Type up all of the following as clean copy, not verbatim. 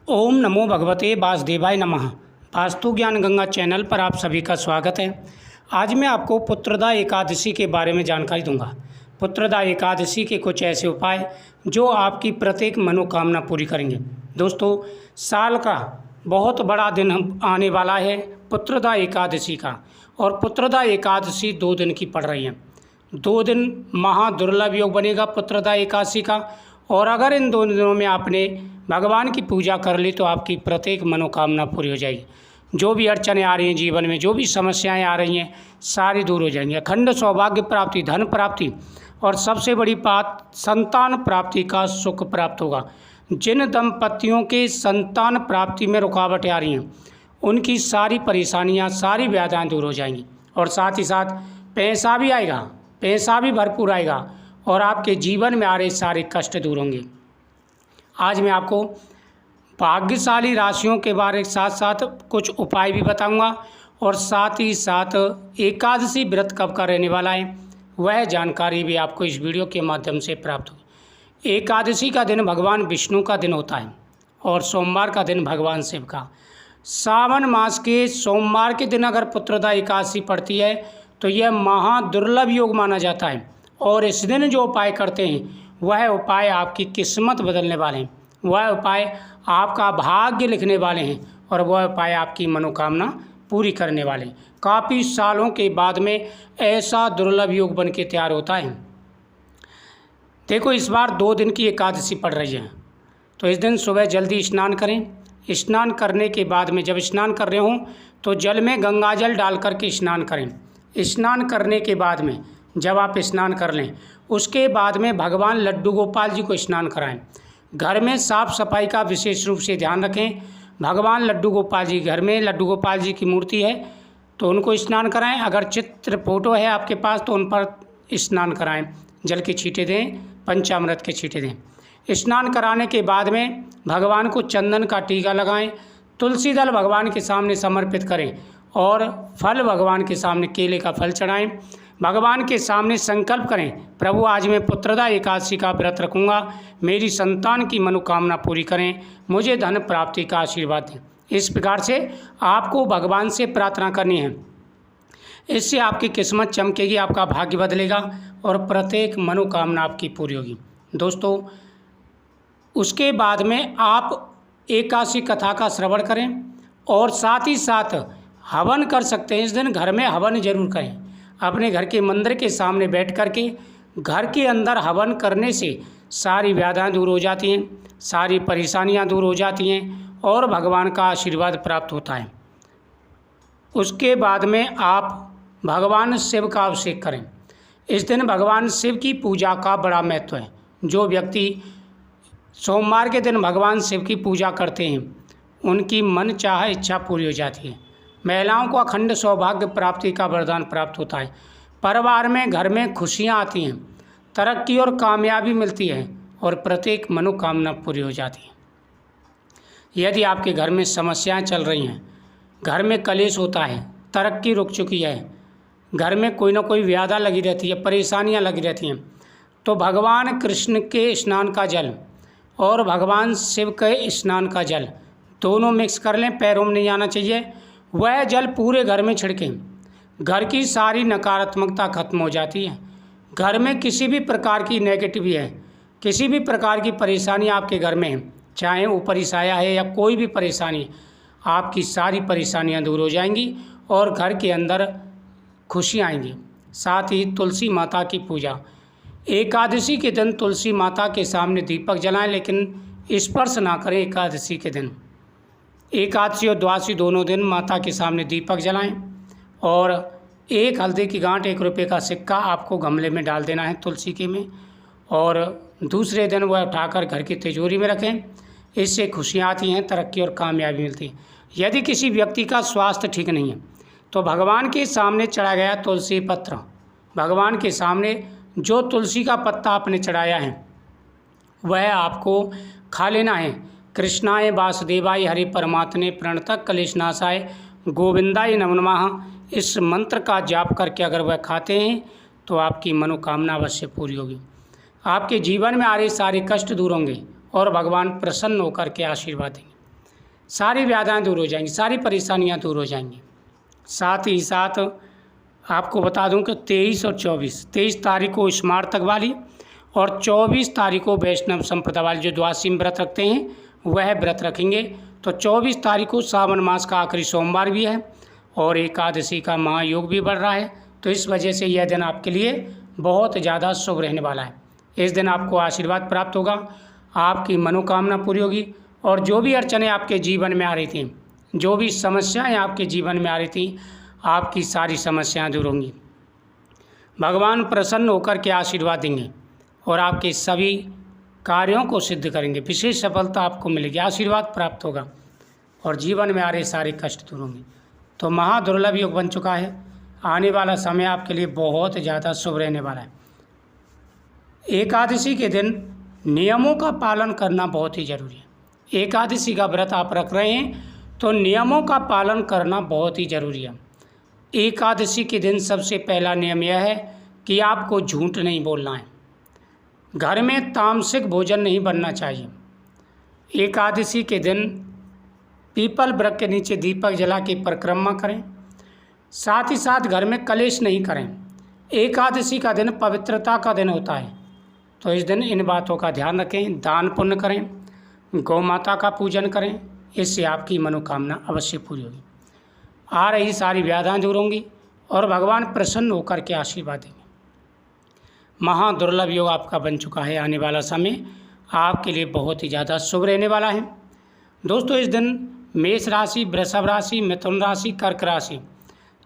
ओम नमो भगवते वासुदेवाय नमः। वास्तु ज्ञान गंगा चैनल पर आप सभी का स्वागत है। आज मैं आपको पुत्रदा एकादशी के बारे में जानकारी दूंगा। पुत्रदा एकादशी के कुछ ऐसे उपाय जो आपकी प्रत्येक मनोकामना पूरी करेंगे। दोस्तों, साल का बहुत बड़ा दिन आने वाला है पुत्रदा एकादशी का, और पुत्रदा एकादशी 2 दिन की पड़ रही है। 2 दिन महादुर्लभ योग बनेगा पुत्रदा एकादशी का, और अगर इन 2 दिनों में आपने भगवान की पूजा कर ली तो आपकी प्रत्येक मनोकामना पूरी हो जाएगी। जो भी अड़चनें आ रही हैं जीवन में, जो भी समस्याएं आ रही हैं, सारी दूर हो जाएंगी। अखंड सौभाग्य प्राप्ति, धन प्राप्ति, और सबसे बड़ी बात संतान प्राप्ति का सुख प्राप्त होगा। जिन दंपतियों के संतान प्राप्ति में रुकावटें आ रही हैं उनकी सारी परेशानियां, सारी व्याधियां दूर हो जाएंगी, और साथ ही साथ पैसा भी आएगा, पैसा भी भरपूर आएगा, और आपके जीवन में आ रहे सारे कष्ट दूर होंगे। आज मैं आपको भाग्यशाली राशियों के बारे के साथ साथ कुछ उपाय भी बताऊंगा, और साथ ही साथ एकादशी व्रत कब का रहने वाला है वह जानकारी भी आपको इस वीडियो के माध्यम से प्राप्त होगी। एकादशी का दिन भगवान विष्णु का दिन होता है, और सोमवार का दिन भगवान शिव का। सावन मास के सोमवार के दिन अगर पुत्रदा एकादशी पड़ती है तो यह महादुर्लभ योग माना जाता है, और इस दिन जो उपाय करते हैं वह उपाय आपकी किस्मत बदलने वाले हैं, वह उपाय आपका भाग्य लिखने वाले हैं, और वह उपाय आपकी मनोकामना पूरी करने वाले हैं। काफ़ी सालों के बाद में ऐसा दुर्लभ योग बन के तैयार होता है। देखो, इस बार 2 दिन की एकादशी पड़ रही है, तो इस दिन सुबह जल्दी स्नान करें। स्नान करने के बाद में जब स्नान कर रहे हों तो जल में गंगा जल डाल करके स्नान करें। स्नान करने के बाद में जब आप स्नान कर लें उसके बाद में भगवान लड्डू गोपाल जी को स्नान कराएं। घर में साफ सफाई का विशेष रूप से ध्यान रखें। भगवान लड्डू गोपाल जी, घर में लड्डू गोपाल जी की मूर्ति है तो उनको स्नान कराएं। अगर चित्र फोटो है आपके पास तो उन पर स्नान कराएं, जल के छींटे दें, पंचामृत के छींटे दें। स्नान कराने के बाद में भगवान को चंदन का टीका लगाएं, तुलसी दल भगवान के सामने समर्पित करें, और फल भगवान के सामने केले का फल चढ़ाएं। भगवान के सामने संकल्प करें, प्रभु आज मैं पुत्रदा एकादशी का व्रत रखूँगा, मेरी संतान की मनोकामना पूरी करें, मुझे धन प्राप्ति का आशीर्वाद दें। इस प्रकार से आपको भगवान से प्रार्थना करनी है। इससे आपकी किस्मत चमकेगी, आपका भाग्य बदलेगा, और प्रत्येक मनोकामना आपकी पूरी होगी। दोस्तों, उसके बाद में आप एकादशी कथा का श्रवण करें, और साथ ही साथ हवन कर सकते हैं। इस दिन घर में हवन जरूर करें। अपने घर के मंदिर के सामने बैठ कर के घर के अंदर हवन करने से सारी व्याधियाँ दूर हो जाती हैं, सारी परेशानियाँ दूर हो जाती हैं, और भगवान का आशीर्वाद प्राप्त होता है। उसके बाद में आप भगवान शिव का अभिषेक करें। इस दिन भगवान शिव की पूजा का बड़ा महत्व है। जो व्यक्ति सोमवार के दिन भगवान शिव की पूजा करते हैं उनकी मन चाहे इच्छा पूरी हो जाती है। महिलाओं को अखंड सौभाग्य प्राप्ति का वरदान प्राप्त होता है। परिवार में, घर में खुशियां आती हैं, तरक्की और कामयाबी मिलती है, और प्रत्येक मनोकामना पूरी हो जाती है। यदि आपके घर में समस्याएं चल रही हैं, घर में कलेश होता है, तरक्की रुक चुकी है, घर में कोई ना कोई व्याधा लगी रहती है, परेशानियां लगी रहती हैं, तो भगवान कृष्ण के स्नान का जल और भगवान शिव के स्नान का जल दोनों मिक्स कर लें, पैरों में नहीं आना चाहिए। वह जल पूरे घर में छिड़कें, घर की सारी नकारात्मकता खत्म हो जाती है। घर में किसी भी प्रकार की नेगेटिव है, किसी भी प्रकार की परेशानी आपके घर में है, चाहे ऊपरी साया है या कोई भी परेशानी, आपकी सारी परेशानियां दूर हो जाएंगी, और घर के अंदर खुशी आएंगी। साथ ही तुलसी माता की पूजा। एकादशी के दिन तुलसी माता के सामने दीपक जलाएं, लेकिन स्पर्श ना करें। एकादशी के दिन, एकादशी और द्वादशी दोनों दिन माता के सामने दीपक जलाएं, और 1 हल्दी की गांठ, 1 रुपये का सिक्का आपको गमले में डाल देना है तुलसी के में, और दूसरे दिन वह उठाकर घर की तिजोरी में रखें। इससे खुशियाँ आती हैं, तरक्की और कामयाबी मिलती है। यदि किसी व्यक्ति का स्वास्थ्य ठीक नहीं है तो भगवान के सामने चढ़ाया गया तुलसी पत्र, भगवान के सामने जो तुलसी का पत्ता आपने चढ़ाया है वह आपको खा लेना है। कृष्णाय वासुदेवाय हरि परमात्मे प्रणतः क्लेशनाशाय गोविंदाय नमो नमः। इस मंत्र का जाप करके अगर वह खाते हैं तो आपकी मनोकामना अवश्य पूरी होगी। आपके जीवन में आ रहे सारे कष्ट दूर होंगे, और भगवान प्रसन्न होकर के आशीर्वाद देंगे। सारी व्याधियाँ दूर हो जाएंगी, सारी परेशानियाँ दूर हो जाएंगी। साथ ही साथ आपको बता दूं कि 23 और 23 तारीख को स्मार्त तक वाली और 24 तारीख को वैष्णव संप्रदाय वाले जो द्वादशी व्रत रखते हैं वह व्रत रखेंगे। तो 24 तारीख को सावन मास का आखिरी सोमवार भी है और एकादशी का महायोग भी बढ़ रहा है। तो इस वजह से यह दिन आपके लिए बहुत ज़्यादा शुभ रहने वाला है। इस दिन आपको आशीर्वाद प्राप्त होगा, आपकी मनोकामना पूरी होगी और जो भी अड़चनें आपके जीवन में आ रही थी, जो भी समस्याएं आपके जीवन में आ रही थी, आपकी सारी समस्याएं दूर होंगी। भगवान प्रसन्न होकर के आशीर्वाद देंगे और आपके सभी कार्यों को सिद्ध करेंगे। विशेष सफलता आपको मिलेगी, आशीर्वाद प्राप्त होगा और जीवन में आ रहे सारे कष्ट दूर होंगे। तो महादुर्लभ योग बन चुका है। आने वाला समय आपके लिए बहुत ज़्यादा शुभ रहने वाला है। एकादशी के दिन नियमों का पालन करना बहुत ही जरूरी है। एकादशी का व्रत आप रख रहे हैं तो नियमों का पालन करना बहुत ही जरूरी है। एकादशी के दिन सबसे पहला नियम यह है कि आपको झूठ नहीं बोलना है। घर में तामसिक भोजन नहीं बनना चाहिए। एकादशी के दिन पीपल वृक्ष के नीचे दीपक जला के परिक्रमा करें। साथ ही साथ घर में कलेश नहीं करें। एकादशी का दिन पवित्रता का दिन होता है, तो इस दिन इन बातों का ध्यान रखें। दान पुण्य करें, गौ माता का पूजन करें, इससे आपकी मनोकामना अवश्य पूरी होगी। आ रही सारी व्याधियाँ दूर होंगी और भगवान प्रसन्न होकर के आशीर्वाद देंगे। महादुर्लभ योग आपका बन चुका है। आने वाला समय आपके लिए बहुत ही ज़्यादा शुभ रहने वाला है। दोस्तों, इस दिन मेष राशि, वृषभ राशि, मिथुन राशि, कर्क राशि,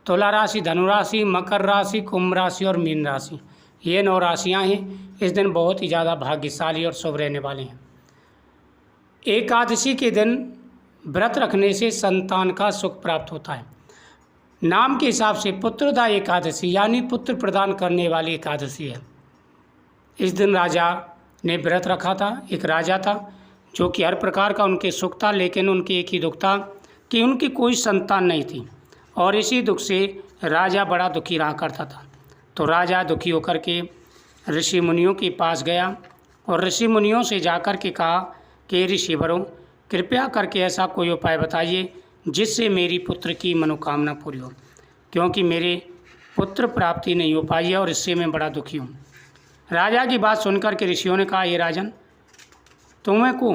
तुला राशि, धनु राशि, मकर राशि, कुंभ राशि और मीन राशि, ये 9 राशियाँ हैं। इस दिन बहुत ही ज़्यादा भाग्यशाली और शुभ रहने वाले हैं। एकादशी के दिन व्रत रखने से संतान का सुख प्राप्त होता है। नाम के हिसाब से पुत्रदा एकादशी यानी पुत्र प्रदान करने वाली एकादशी है। इस दिन राजा ने व्रत रखा था। एक राजा था जो कि हर प्रकार का उनके सुख था, लेकिन उनके एक ही दुख था कि उनकी कोई संतान नहीं थी और इसी दुख से राजा बड़ा दुखी रहा करता था। तो राजा दुखी होकर के ऋषि मुनियों के पास गया और ऋषि मुनियों से जाकर के कहा कि ऋषिवरों, कृपया करके ऐसा कोई उपाय बताइए जिससे मेरी पुत्र की मनोकामना पूरी हो, क्योंकि मेरे पुत्र प्राप्ति नहीं हो पाई है और इससे मैं बड़ा दुखी हूँ। राजा की बात सुनकर के ऋषियों ने कहा, ये राजन, तुम्हें को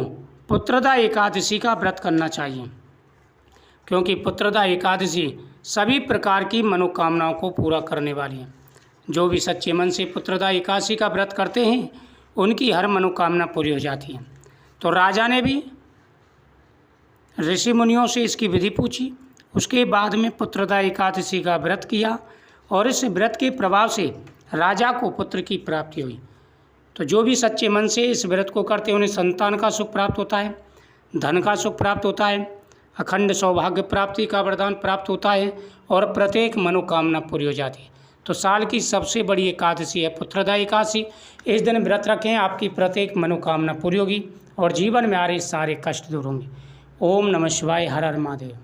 पुत्रदा एकादशी का व्रत करना चाहिए, क्योंकि पुत्रदा एकादशी सभी प्रकार की मनोकामनाओं को पूरा करने वाली है। जो भी सच्चे मन से पुत्रदा एकादशी का व्रत करते हैं उनकी हर मनोकामना पूरी हो जाती है। तो राजा ने भी ऋषि मुनियों से इसकी विधि पूछी। उसके बाद में पुत्रदा एकादशी का व्रत किया और इस व्रत के प्रभाव से राजा को पुत्र की प्राप्ति हुई। तो जो भी सच्चे मन से इस व्रत को करते हैं उन्हें संतान का सुख प्राप्त होता है, धन का सुख प्राप्त होता है, अखंड सौभाग्य प्राप्ति का वरदान प्राप्त होता है और प्रत्येक मनोकामना पूरी हो जाती है। तो साल की सबसे बड़ी एकादशी है पुत्रदा एकादशी। इस दिन व्रत रखें, आपकी प्रत्येक मनोकामना पूरी होगी और जीवन में आ रहे सारे कष्ट दूर होंगे। ओम नमः शिवाय। हर हर महादेव।